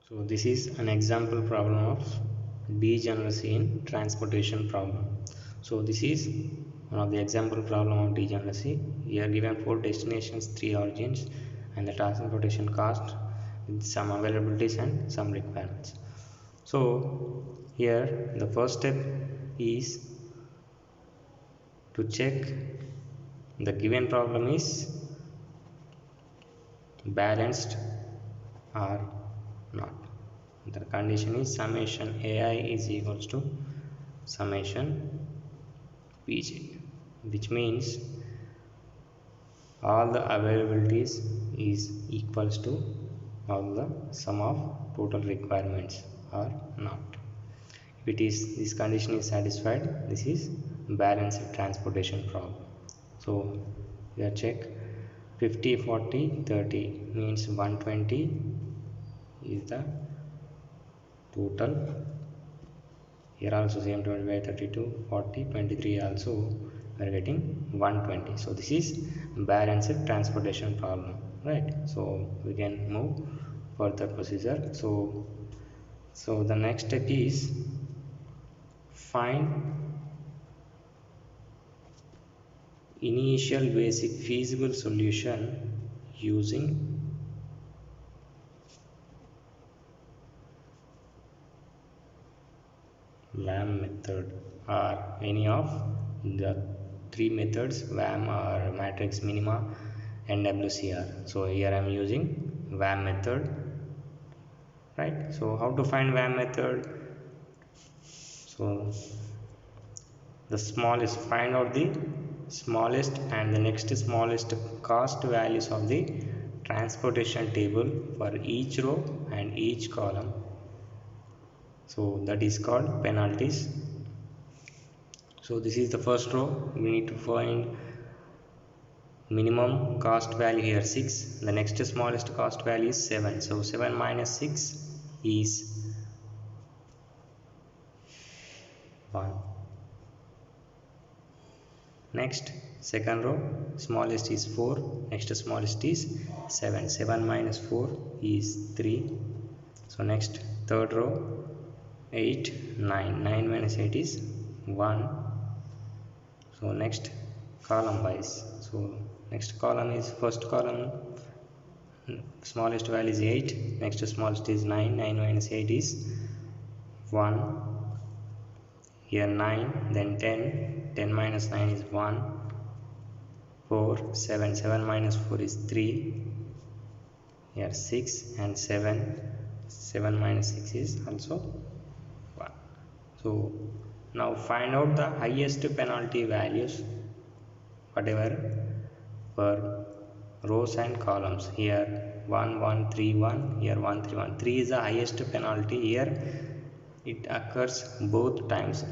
So this is an example problem of degeneracy in transportation problem. So this is one of the example problem of degeneracy. Here given 4 destinations, 3 origins, and the transportation cost with some availabilities and some requirements. So here the first step is to check the given problem is balanced or not. The condition is summation ai is equals to summation pj, which means all the availabilities is equals to all the sum of total requirements or not. If it is this condition is satisfied, this is balanced transportation problem. So here check 50 40 30 means 120 is the total. Here also same 25 32 40 23 also we are getting 120. So this is balanced transportation problem, right? So we can move further procedure. So the next step is find initial basic feasible solution using WAM method or any of the 3 methods, WAM or matrix minima and WCR. So here I am using WAM method, right? So how to find WAM method? So the smallest, find out the smallest and the next smallest cost values of the transportation table for each row and each column. So that is called penalties. So this is the first row. We need to find minimum cost value here 6. The next smallest cost value is 7. So 7 minus 6 is 1. Next second row, smallest is 4. Next smallest is 7. 7 minus 4 is 3. So next third row, 8 9. 9 minus 8 is 1. So next column wise, so next column is first column, smallest value is 8. Next smallest is 9. 9 minus 8 is 1. Here 9, then 10. 10 minus 9 is 1. 4 7. 7 minus 4 is 3. Here 6 and 7. 7 minus 6 is also 1. So now find out the highest penalty values whatever for rows and columns. Here 1 1 3 1. Here 1 3 1. 3 is the highest penalty. Here it occurs both times,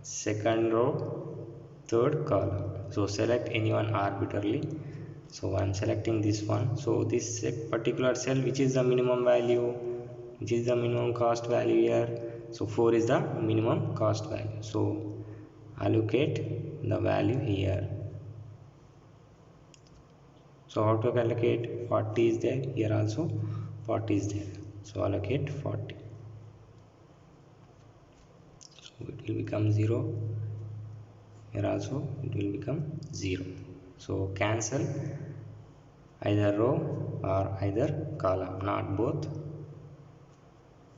second row, third column. So select anyone arbitrarily. So I am selecting this one. So this particular cell, which is the minimum value, which is the minimum cost value here. So 4 is the minimum cost value. So allocate the value here. So how to allocate? 40 is there. Here also 40 is there. So allocate 40. So it will become 0. Here also it will become 0. So cancel either row or either column, not both.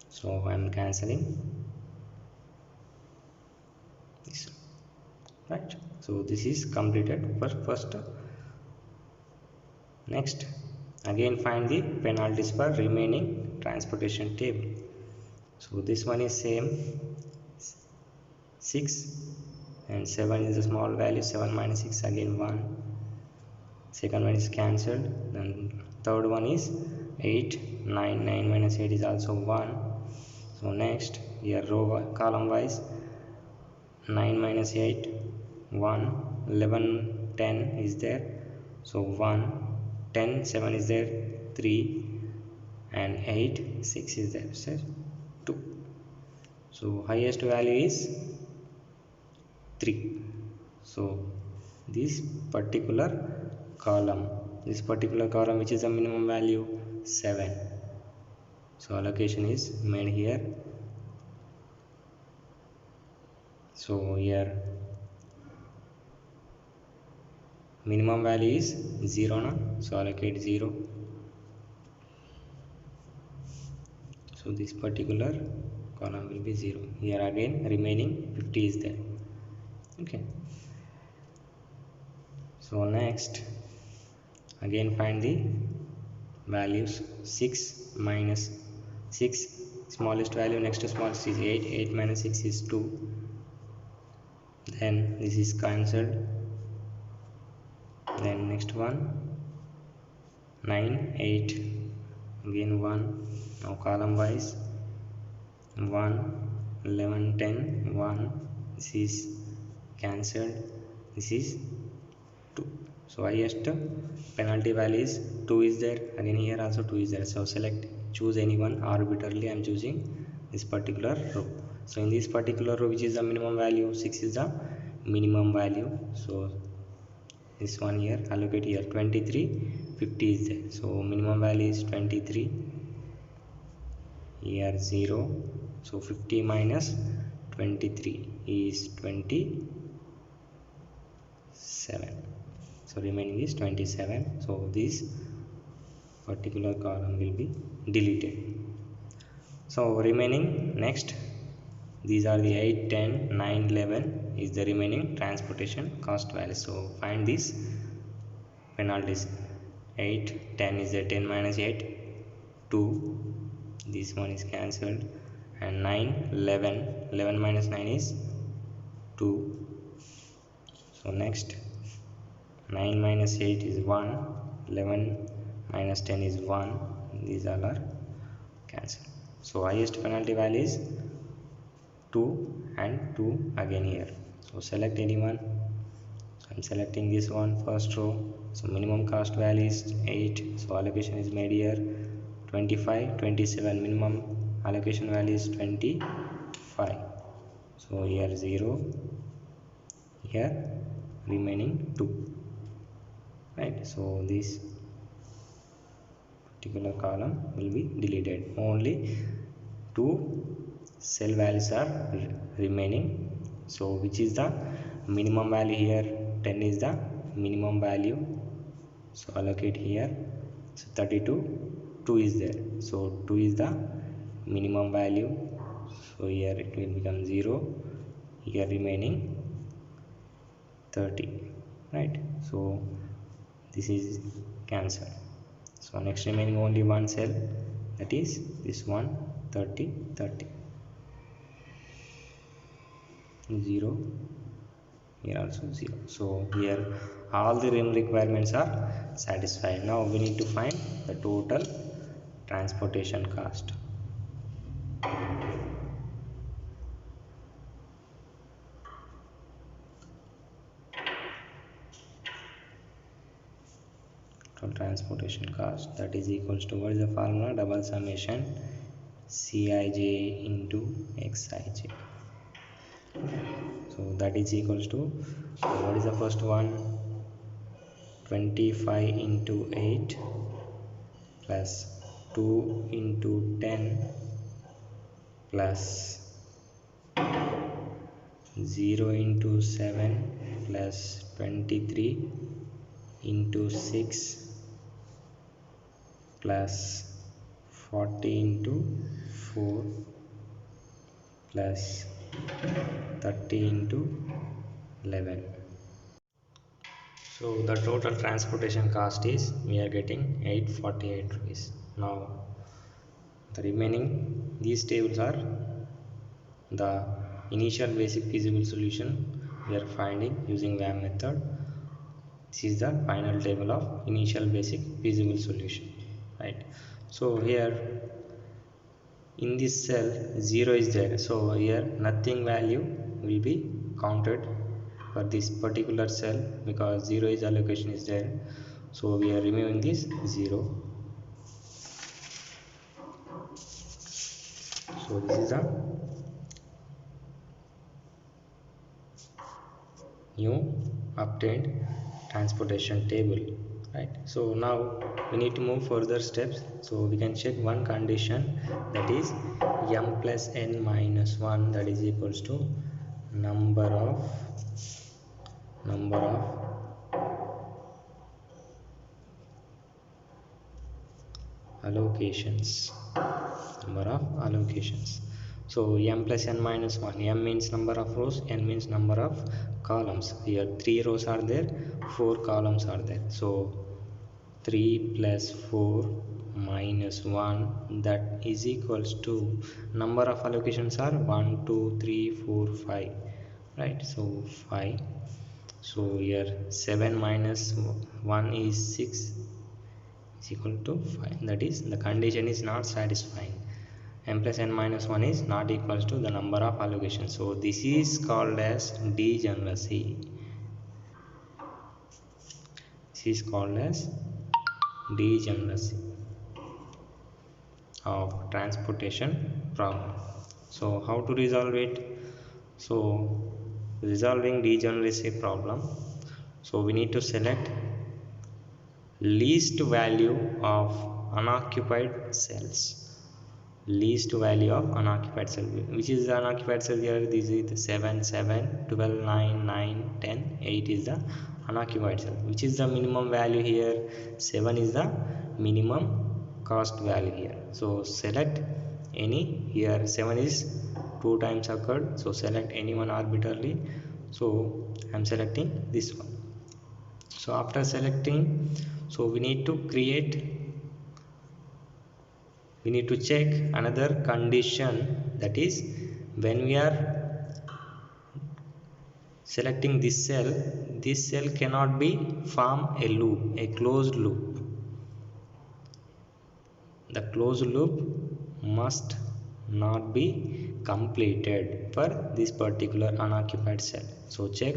So I am cancelling this, right? So this is completed for first. Next, again find the penalties for remaining transportation table. So this one is same, 6 and 7 is a small value. 7 minus 6 again 1. Second one is cancelled. Then third one is 8 9. 9 minus 8 is also 1. So next here row column wise, 9 minus 8 1. 11 10 is there, so 1. 10 7 is there, 3. And 8 6 is there, so 2. So highest value is 3. So this particular column which is the minimum value 7. so allocation is made here. So here minimum value is 0 now, so allocate 0. So this particular column will be 0. Here again remaining 50 is there. Okay, so next again find the values. 6 minus 6, smallest value next to smallest is 8. 8 minus 6 is 2. Then this is cancelled. Then next one 9, 8, again 1. Now column wise 1, 11, 10, 1. This is cancelled. This is 2. So highest penalty value is 2 is there. Again here also 2 is there. So select, choose anyone arbitrarily. I am choosing this particular row. So in this particular row, which is the minimum value? 6 is the minimum value. So this one here, allocate here 23, 50 is there. So minimum value is 23. Here 0. So 50 minus 23 is 27. So remaining is 27. So this particular column will be deleted. So remaining next, these are the 8, 10, 9, 11 is the remaining transportation cost value. So find these penalties. 8, 10 is the 10 minus 8, 2. This one is cancelled. And 9, 11, 11 minus 9 is 2. So next 9 minus 8 is 1, 11 minus 10 is 1. These all are cancelled. So highest penalty value is 2 and 2 again here. So select anyone. So I'm selecting this one, first row. So minimum cost value is 8. So allocation is made here 25, 27. Minimum allocation value is 25. So here 0. Here remaining 2. Right. So this particular column will be deleted. Only 2 cell values are remaining. So which is the minimum value here? 10 is the minimum value. So allocate here. So 32, 2 is there. So 2 is the minimum value. So here it will become 0. Here remaining 30. Right. So this is cancelled. So next remaining only one cell, that is this one, 30, 30. 0. Here also 0. So here all the rim requirements are satisfied. Now we need to find the total transportation cost. Total transportation cost, that is equals to, what is the formula? Double summation Cij into Xij. So that is equals to, what is the first one? 25 into 8 plus 2 into 10 plus 0 into 7 plus 23 into 6 plus 40 into 4 plus 30 into 11. So the total transportation cost is, we are getting 848 rupees. Now the remaining, these tables are the initial basic feasible solution we are finding using VAM method. This is the final table of initial basic feasible solution, right? So here in this cell 0 is there, so here nothing value will be counted for this particular cell because 0 is allocation is there. So we are removing this 0. So this is a new obtained transportation table. right? So now we need to move further steps. So we can check one condition, that is m plus n minus 1, that is equals to number of allocations. So m plus n minus 1, m means number of rows, n means number of columns. Here 3 rows are there, 4 columns are there. So 3 plus 4 minus 1, that is equals to number of allocations are 1 2 3 4 5, right? So 5. So here 7 minus 1 is 6 is equal to 5, that is the condition is not satisfying. M plus n minus 1 is not equals to the number of allocations. So this is called as degeneracy. This is called as degeneracy of transportation problem. So how to resolve it? So resolving degeneracy problem, so we need to select least value of unoccupied cells. Least value of unoccupied cell, which is the unoccupied cell here? This is the 7 7 12 9 9 10 8 is the unoccupied cell. Which is the minimum value here? 7 is the minimum cost value here. So select any, here 7 is 2 times occurred, so select any one arbitrarily. So I am selecting this one. So after selecting, so we need to check another condition, that is when we are selecting this cell cannot be form a loop, a closed loop. The closed loop must not be completed for this particular unoccupied cell. So check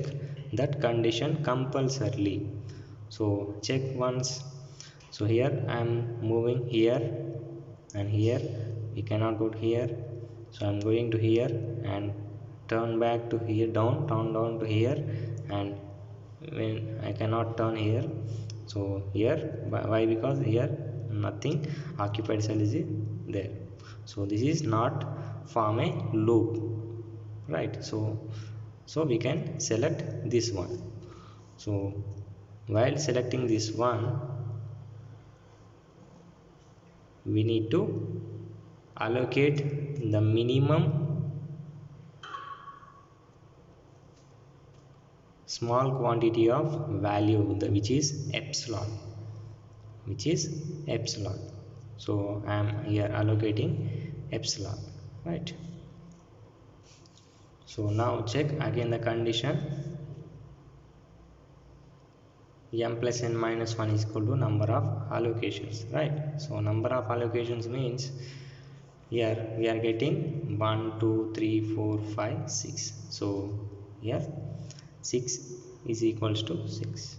that condition compulsorily. So check once. So here I am moving here and here, we cannot go to here, so I am going to here and turn back to here, turn down to here, and when I cannot turn here. So here, why? Because here nothing occupied cell is there, so this is not form a loop, right? So we can select this one. So while selecting this one, we need to allocate the minimum small quantity of value, which is epsilon. So I am here allocating epsilon, right? So now check again the condition, m plus n minus 1 is equal to number of allocations, right? So number of allocations means here we are getting 1 2 3 4 5 6. So here 6 is equals to 6.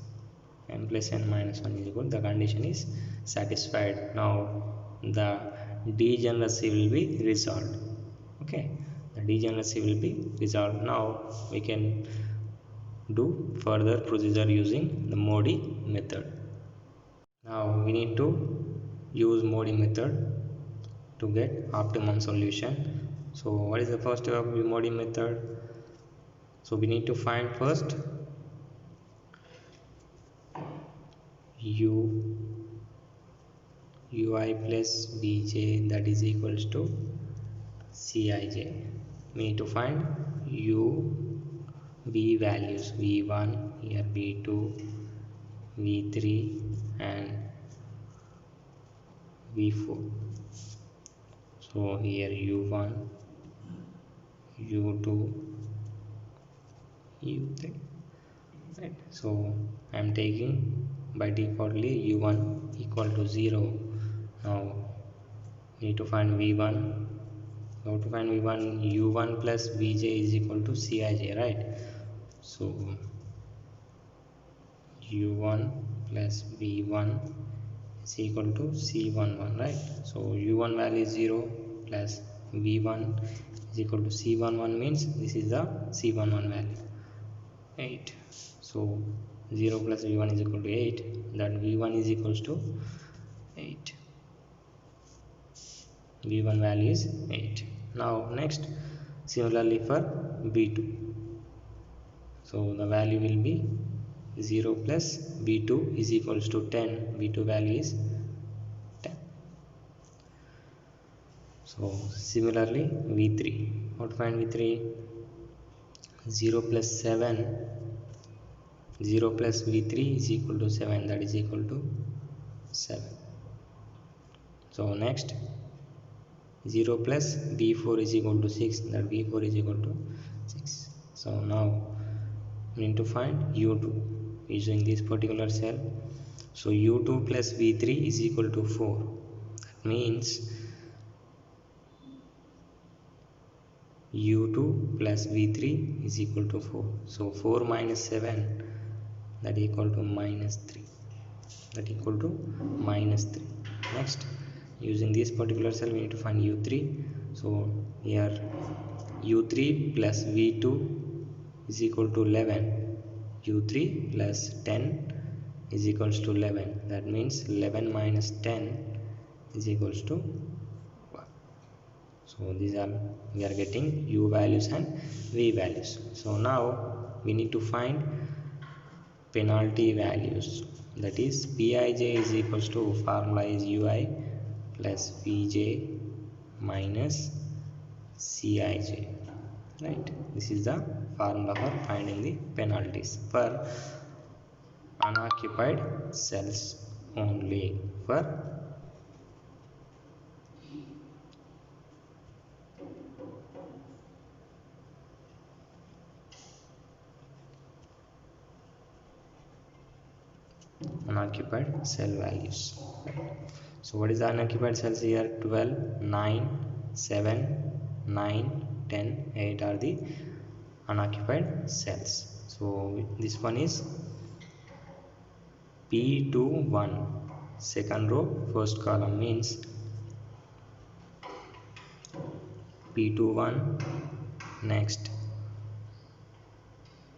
M plus n minus 1 is equal, the condition is satisfied. Now the degeneracy will be resolved. Okay, the degeneracy will be resolved. Now we can do further procedure using the Modi method. Now we need to use Modi method to get optimum solution. So what is the first step of the Modi method? So we need to find first ui plus bj, that is equals to cij. We need to find v values, v1 here, v2, v3 and v4. So here u1, u2, u3, right? So I am taking by defaultly u1 equal to 0. Now we need to find v1. How to find v1? u1 plus vj is equal to cij, right? So u1 plus v1 is equal to c11, right? So u1 value is 0 plus v1 is equal to c11, means this is the c11 value, 8. So 0 plus v1 is equal to 8, that v1 is equals to 8. v1 value is 8. Now next, similarly for v2, so the value will be 0 plus v2 is equals to 10. v2 value is 10. So similarly v3, how to find v3? 0 plus 7, 0 plus v3 is equal to 7, that is equal to 7. So next, 0 plus v4 is equal to 6, that v4 is equal to 6. So now we need to find u2 using this particular cell. So u2 plus v3 is equal to 4. That means u2 plus v3 is equal to 4. So 4 minus 7, that equal to minus 3. That equal to minus 3. Next, using this particular cell we need to find u3. So here u3 plus v2 is equal to 11. u3 plus 10 is equals to 11. That means 11 minus 10 is equals to 1. So these are, we are getting u values and v values. So now we need to find penalty values. That is Pij is equals to, formula is ui plus Vj minus Cij, right? This is the formula for finding the penalties for unoccupied cells only. For unoccupied cell values, right? So what is the unoccupied cells here? 12, 9, 7, 9, 10, 8 are the unoccupied cells. So this one is P21, second row first column, means P21, next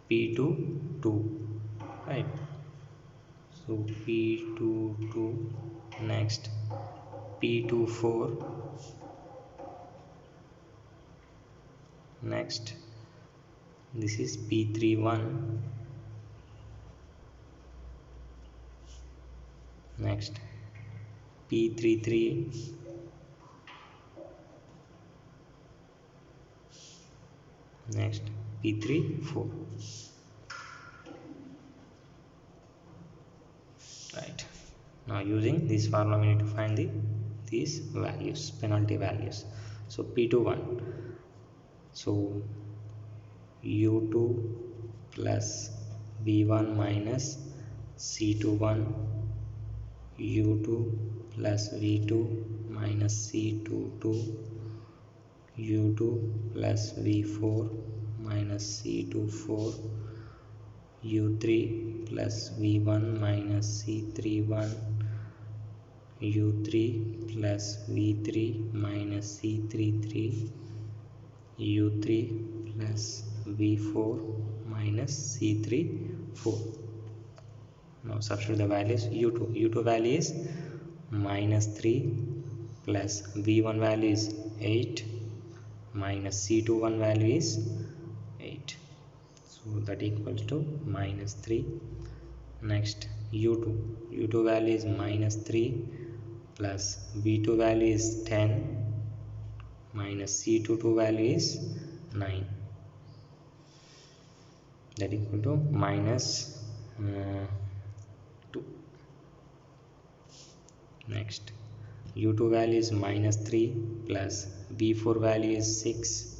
P22, right? So P22, next P24, next this is P31, next P33, next P34, right? Now using this formula we need to find these values, penalty values. So P21, so u2 plus v1 minus c21, u2 plus v2 minus c22, u2 plus v4 minus c24, u3 plus v1 minus c31, u3 plus v3 minus c33, u3 plus v4 minus c34. Now substitute the values. u2 value is minus 3 plus v1 value is 8 minus c21 value is 8. So that equals to minus 3. Next u2 value is minus 3 plus v2 value is 10 minus c22 value is 9. That equal to minus 2. Next u2 value is minus 3 plus v4 value is 6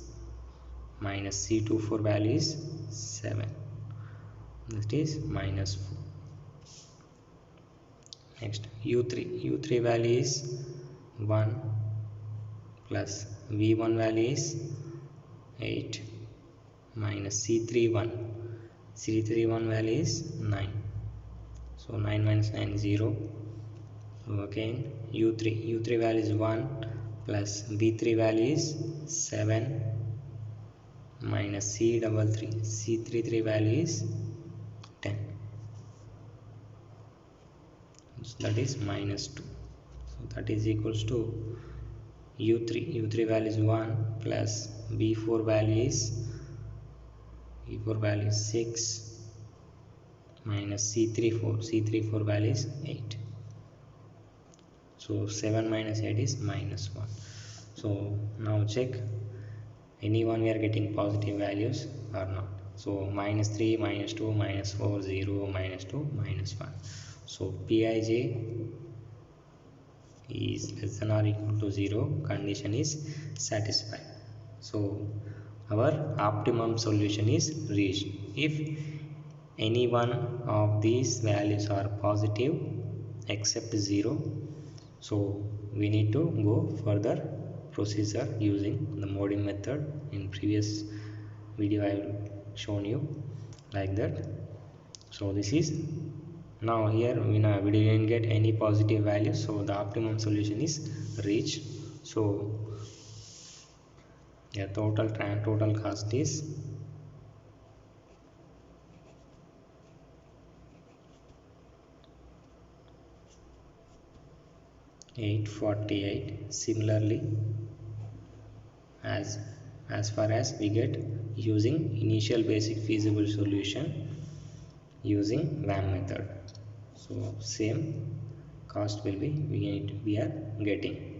minus c24 value is 7. That is minus 4. Next u3 value is 1 plus v1 value is 8 minus c31 value is 9. So 9 minus 9 is 0. So again u3 value is 1 plus v3 value is 7 minus c33 value is 10. so that is minus 2. So that is equals to u3 value is 1 plus b4 value is 6 minus c3 value is 8. So 7 minus 8 is minus 1. So now check anyone we are getting positive values or not. So minus 3, minus 2, minus 4, 0, minus 2, minus 1. So Pij is less than or equal to 0, condition is satisfied. So our optimum solution is reached if any one of these values are positive except 0. So we need to go further procedure using the modding method. In previous video I have shown you like that. So this is now here we didn't get any positive value, so the optimum solution is reached. So the total cost is 848. Similarly, as far as we get using initial basic feasible solution using VAM method, so same cost will be we are getting.